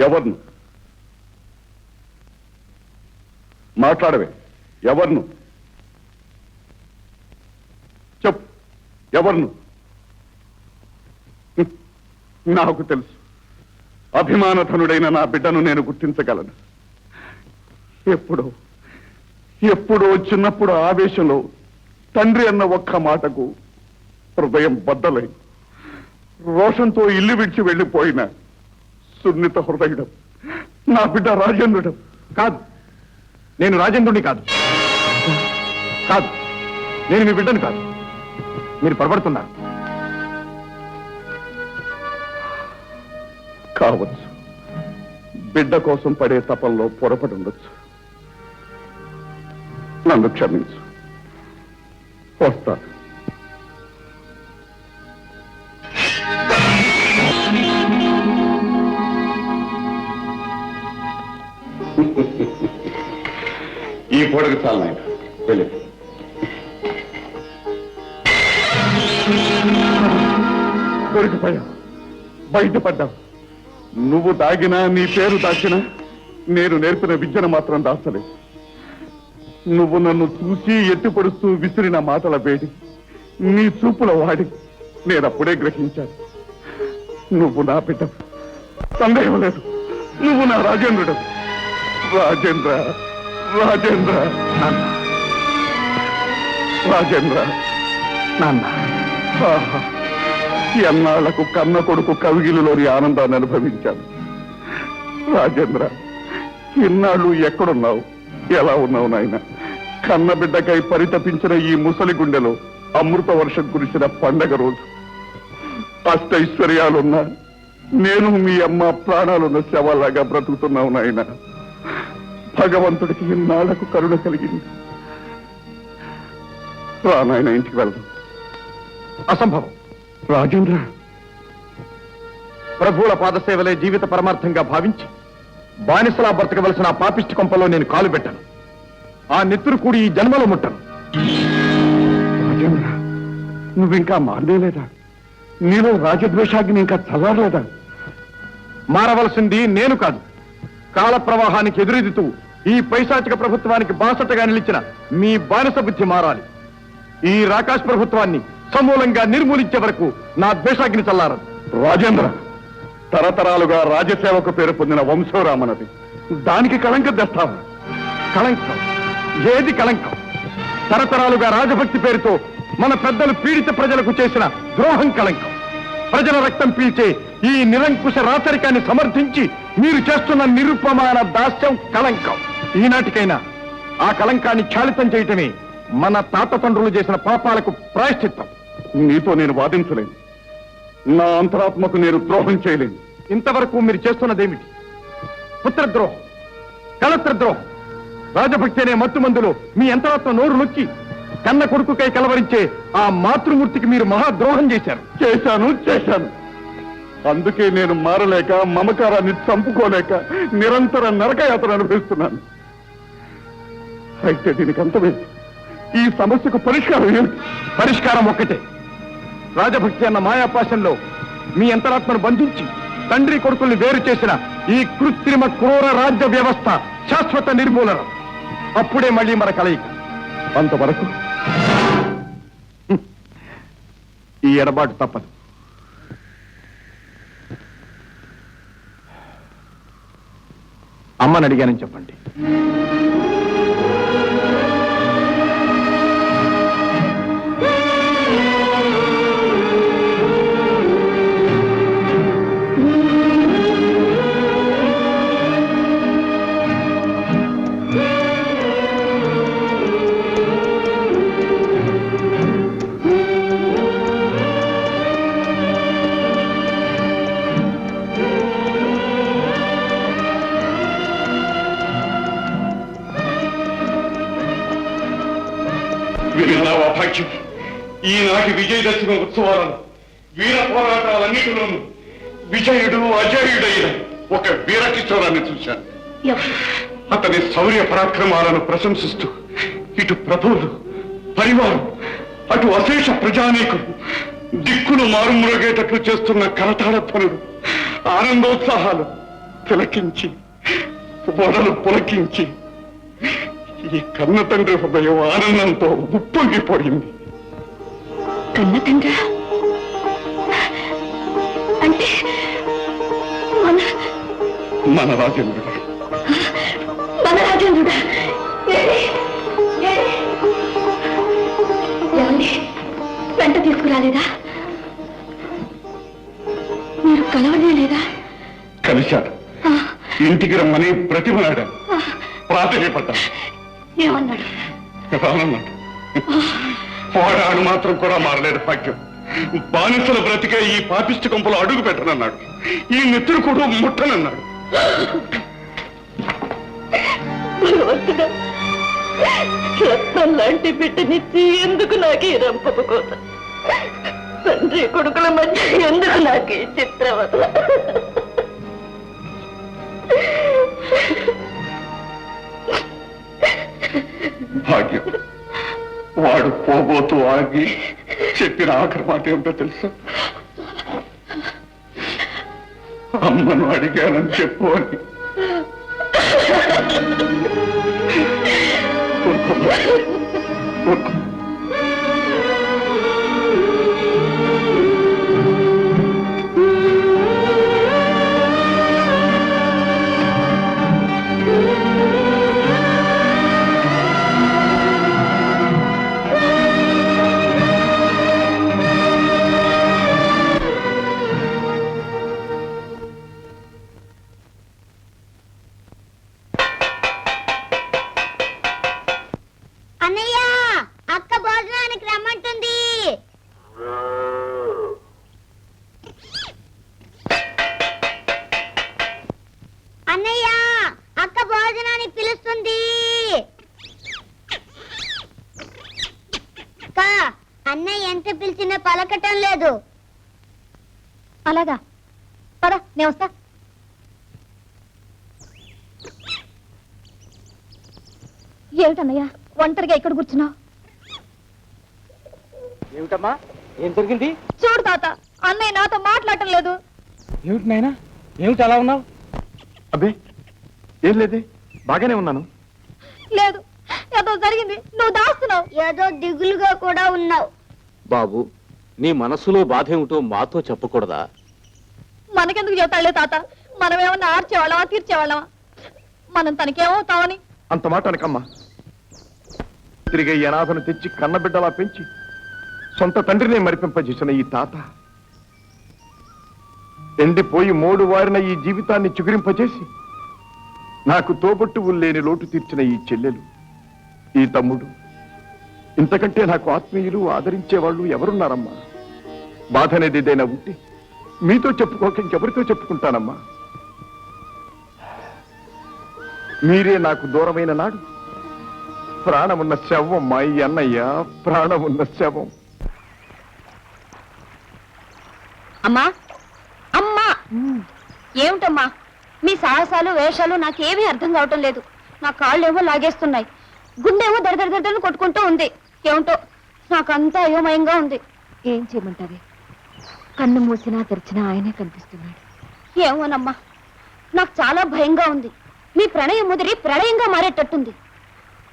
ఎవర్ను మాట్లాడవే? ఎవర్ను చెప్పు, ఎవర్ను? నాకు తెలుసు, అభిమానధనుడైన నా బిడ్డను నేను గుర్తించగలను. ఎప్పుడో చిన్నప్పుడు ఆవేశంలో తండ్రి అన్న ఒక్క మాటకు హృదయం బద్దలై రోషంతో ఇల్లు విడిచి వెళ్ళిపోయిన సున్నిత హృదయుడు నా బిడ్డ రాజేంద్రుడు. కాదు, నేను రాజేంద్రుడిని కాదు. కాదు, నేను మీ బిడ్డను కాదు. మీరు పొరపడుతున్నారు. కావచ్చు, బిడ్డ కోసం పడే తపంలో పొరపడి ఉండొచ్చు. నన్ను క్షమించు. వస్తాను. ఈ పొడకు చాలు నాయన, వెళ్ళి. దొరికిపోయా, బయటపడ్డావు. నువ్వు దాగినా, నీ పేరు దాచినా నేను నేర్పిన విద్యను మాత్రం దాచలేదు. నువ్వు నన్ను చూసి ఎత్తిపడుస్తూ విసిరిన మాటల వేడి, నీ చూపుల వాడి నేనప్పుడే గ్రహించాను. నువ్వు నా బిడ్డ, సందేహం లేదు. నువ్వు నా రాజేంద్రుడు. రాజేంద్ర, రాజేంద్ర, రాజేంద్ర నాన్న. ఎన్నాళ్లకు కన్న కొడుకు కవిగిలిలోని ఆనందాన్ని అనుభవించాను. రాజేంద్ర, ఇన్నాళ్ళు ఎక్కడున్నావు, ఎలా ఉన్నావు నాయన? కన్న బిడ్డకై పరితపించిన ఈ ముసలి గుండెలో అమృత వర్షం కురిసిన పండగ రోజు. అష్టైశ్వర్యాలున్నా నేను మీ అమ్మ ప్రాణాలున్న శవాలాగా బ్రతుకుతున్నావు నాయన. భగవంతుడికి ఇన్నాళ్లకు కరుణ కలిగింది. రా నాయన, ఇంటికి వెళ్దాం. అసంభవం. రాజేంద్ర, ప్రభువుల పాదసేవలే జీవిత పరమార్థంగా భావించి బానిసలా బ్రతకవలసిన ఆ పాపిష్టి కొంపలో నేను కాలు పెట్టను. ఆ నెత్తురు కూడి ఈ జన్మలో ముట్టను. రాజేంద్ర, నువ్వింకా మారలేదా? నీలో రాజద్వేషాగ్ని ఇంకా చల్లారలేదా? మారవలసింది నేను కాదు, కాల ప్రవాహానికి ఎదురెదుతూ ఈ పైశాచిక ప్రభుత్వానికి బాసటగా నిలిచిన మీ బానిస బుద్ధి మారాలి. ఈ రాకాష్ ప్రభుత్వాన్ని సమూలంగా నిర్మూలించే వరకు నా ద్వేషాగ్ని చల్లారదు. రాజేంద్ర, తరతరాలుగా రాజసేవకు పేరు పొందిన వంశోరామనది. దానికి కళంకం తెస్తావా? కళంకం? ఏది కళంకం? తరతరాలుగా రాజభక్తి పేరుతో మన పెద్దలు పీడిత ప్రజలకు చేసిన ద్రోహం కళంకం. ప్రజల రక్తం పీల్చే ఈ నిరంకుశ రాచరికాన్ని సమర్థించి మీరు చేస్తున్న నిరుపమాన దాస్యం కళంకం. ఈనాటికైనా ఆ కళంకాన్ని క్షాళితం చేయటమే మన తాత తండ్రులు చేసిన పాపాలకు ప్రాయశ్చిత్తం. నీతో నేను వాదించలేను. నా అంతరాత్మకు నేను ద్రోహం చేయలేను. ఇంతవరకు మీరు చేస్తున్నదేమిటి? పుత్రద్రోహం, కళత్రద్రోహం. రాజభక్తి అనే మత్తుమందులో మీ అంతరాత్మ నోరు నొక్కి కన్న కొడుకుకై కలవరించే ఆ మాతృమూర్తికి మీరు మహాద్రోహం చేశారు. చేశాను. అందుకే నేను మారలేక, మమకారాన్ని చంపుకోలేక నిరంతర నరకయాత్ర అనుభవిస్తున్నాను. అయితే దీనికి అంతమే. ఈ సమస్యకు పరిష్కారం ఏమిటి? పరిష్కారం ఒక్కటే. రాజభక్తి అన్న మాయాపాశంలో మీ అంతరాత్మను బంధించి తండ్రి కొడుకుల్ని వేరు చేసిన ఈ కృత్రిమ క్రూర రాజ్య వ్యవస్థ శాశ్వత నిర్మూలన. అప్పుడే మళ్ళీ మన కలయిక. అంతవరకు ఈ ఎడబాటు తప్పదు. అమ్మని అడిగానని చెప్పండి. విన్నావా భాగ్యం? ఈనాటి విజయదశమి ఉత్సవాలను, వీర పోరాటాలన్నిటిలోనూ విజయుడు అజయుడైన ఒక వీరకిశోరాన్ని చూశాను. అతని శౌర్య పరాక్రమాలను ప్రశంసిస్తూ ఇటు ప్రభువులు, పరివారం, అటు అశేష ప్రజానీకులు దిక్కులు మారుమ్రోగేటట్లు చేస్తున్న కరతాళ ధ్వనులు, ఆనందోత్సాహాలు తిలకించి వడలు పులకించి ఈ కన్న తండ్రి హృదయం ఆనందంతో ఉప్పొంగిపోయింది. కన్న తండ్రి అంటే మన రాజేంద్రుడు. మన రాజేంద్రుడా? ఏమండి, వెంట తీసుకురాలేదా? మీరు కలవనే లేదా? కలిశాడు. ఇంటికి రమ్మని ప్రతిమలాడా, ప్రాధాన్యపడ్డా. ఏమన్నాడు? రానన్నాడు. పోరాడు మాత్రం కూడా మారలేదు భాగ్యం. బానిసలు బ్రతికే ఈ పాపిష్టి కొంపలో అడుగు పెట్టనన్నాడు. ఈ నెత్తురు కూడా ముట్టనన్నాడు. భగవంతుడా, రత్నం లాంటి బిడ్డనిచ్చి ఎందుకు నాకు ఈ రంపపు కోత? తండ్రి కొడుకుల మధ్య ఎందుకు నాకు ఈ చిత్రవత? భాగ్యం, వాడు పోబోతూ ఆగి చెప్పిన ఆఖరి మాట ఏమిటో తెలుసా? అమ్మను అడిగానని చెప్పు అని. అన్నయ్య, అక్క భోజనానికి రమ్మంటుంది. అన్నయ్య, అక్క భోజనానికి పిలుస్తుంది. అక్క, అన్నయ్య ఎంత పిలిచినా పలకటం లేదు. అలాగా, పద నేను వస్తా. ఏమిటన్నయ్యా ఒంటరిగా ఇక్కడ కూర్చున్నావు? ఏమిటమ్మా, ఏం జరిగింది? చూడు తాత, అన్నయ్య నాతో మాట్లాడటం లేదు. ఏమిటి నాయనా, ఏమిటి అలా ఉన్నావు? అబ్బే ఏం లేదే, బాగానే ఉన్నాను. లేదు, ఏదో జరిగింది, నువ్వు దాస్తున్నావు. ఏదో దిగులుగా కూడా ఉన్నావు. బాబు, నీ మనసులో బాధ ఏమిటో మాతో చెప్పకూడదా? మనకెందుకు చెబుతాళ్లే తాత, మనం ఏమన్నా ఆర్చేవాళ్ళమా తీర్చేవాళ్ళమా? మనం తనకేమవుతామని. అంత మాట అనకమ్మా. తిరిగే ఈ అనాథను తెచ్చి కన్నబిడ్డలా పెంచి సొంత తండ్రినే మరిపింపజేసిన ఈ తాత, ఎండిపోయి మోడు వారిన ఈ జీవితాన్ని చిగురింపజేసి నాకు తోబట్టువులు లేని లోటు తీర్చిన ఈ చెల్లెలు, ఈ తమ్ముడు, ఇంతకంటే నాకు ఆత్మీయులు ఆదరించేవాళ్ళు ఎవరున్నారమ్మా? బాధ అనేది ఏదైనా ఉంటే మీతో చెప్పుకోక ఇంకెవరితో చెప్పుకుంటానమ్మా? మీరే నాకు దూరమైన నాడు ప్రాణమున్న శవం మా ఈ అన్నయ్య, ప్రాణమున్న శవం. అమ్మా, అమ్మా, ఏమిటమ్మా మీ సాహసాలు వేషాలు నాకేమీ అర్థం కావటం లేదు. నా కాళ్ళేమో లాగేస్తున్నాయి, గుండెమో దడదడని కొట్టుకుంటూ ఉంది. ఏమిటో నాకంతా అయోమయంగా ఉంది. ఏం చేయమంటావే? కన్ను మూసినా తెరిచినా ఆయనే కనిపిస్తున్నాడు. ఏమోనమ్మా, నాకు చాలా భయంగా ఉంది. మీ ప్రణయం ముదిరి ప్రళయంగా మారేటట్టుంది.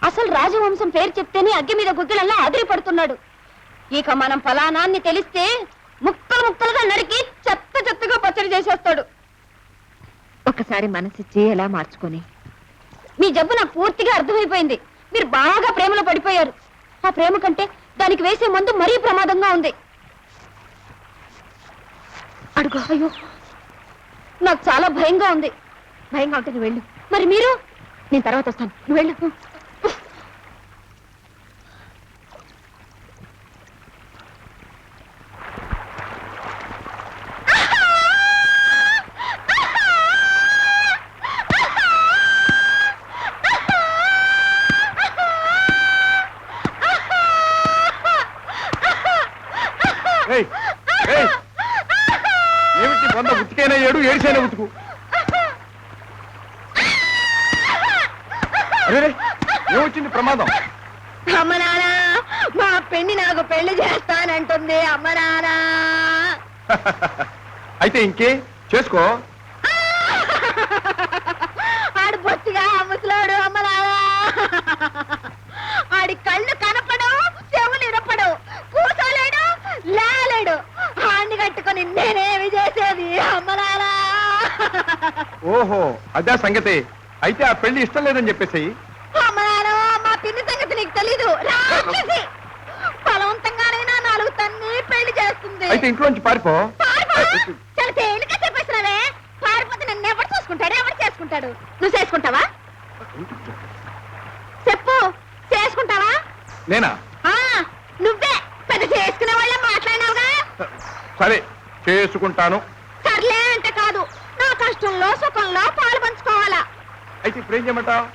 అసలు రాజవంశం పేరు చెప్తేనే అగ్గి మీద గుగ్గిలల్లా ఆదిరి పడుతున్నాడు. ఇక మనం ఫలానాన్ని తెలిస్తే ముక్కలు ముక్కలుగా నరికి చెత్త చెత్తగా పచ్చడి చేసేస్తాడు. ఒకసారి మనసిచ్చి ఎలా మార్చుకొని. మీ జబ్బు నాకు పూర్తిగా అర్థమైపోయింది. మీరు బాగా ప్రేమలో పడిపోయారు. ఆ ప్రేమ కంటే దానికి వేసే మందు మరీ ప్రమాదంగా ఉంది. అడుగు. అయ్యో, నాకు చాలా భయంగా ఉంది. భయంగా ఉంటే నువ్వు వెళ్ళు. మరి మీరు? నేను తర్వాత వస్తాను, నువ్వు వెళ్ళు. ఏమిటి వంద ఉతికైనా ఏడు, ఏడిసైనా ఉతుకు. అరే, ఏమొచ్చింది ప్రమాదం? అమ్మ నాన్న, మా పెళ్లి నాకు పెళ్లి చేస్తానంటుంది. అమ్మ నాన్న. అయితే ఇంకే చేసుకో. అదే సంగతి. అయితే ఆ పెళ్లి ఇష్టం లేదని చెప్పేసి. మా పిన్ని సంగతి నీకు తెలీదు. రాక్షసి బలవంతంగానైనా 4 తన్ని పెళ్లి చేస్తుంది. అయితే ఇంట్లోంచి పారిపో. చాలా తేలిక చెప్పేసినవే. పారిపోతే నన్ను ఎవరు చూసుకుంటాడు? ఎవరు చేసుకుంటాడు? నువ్వు చేసుకుంటావా? చెప్పు, చేసుకుంటావా? నేనా? ఆ, నువ్వే పెద్ద చేసుకునే వాళ్ళ మాట్లాడినావుగా. సరే, చేసుకుంటాను. సర్లే అంటే కాదు, నా కష్టంలో సుఖంలో పాలు పంచుకోవాలా. అయితే ఇప్పుడు ఏం చేయమంటావు?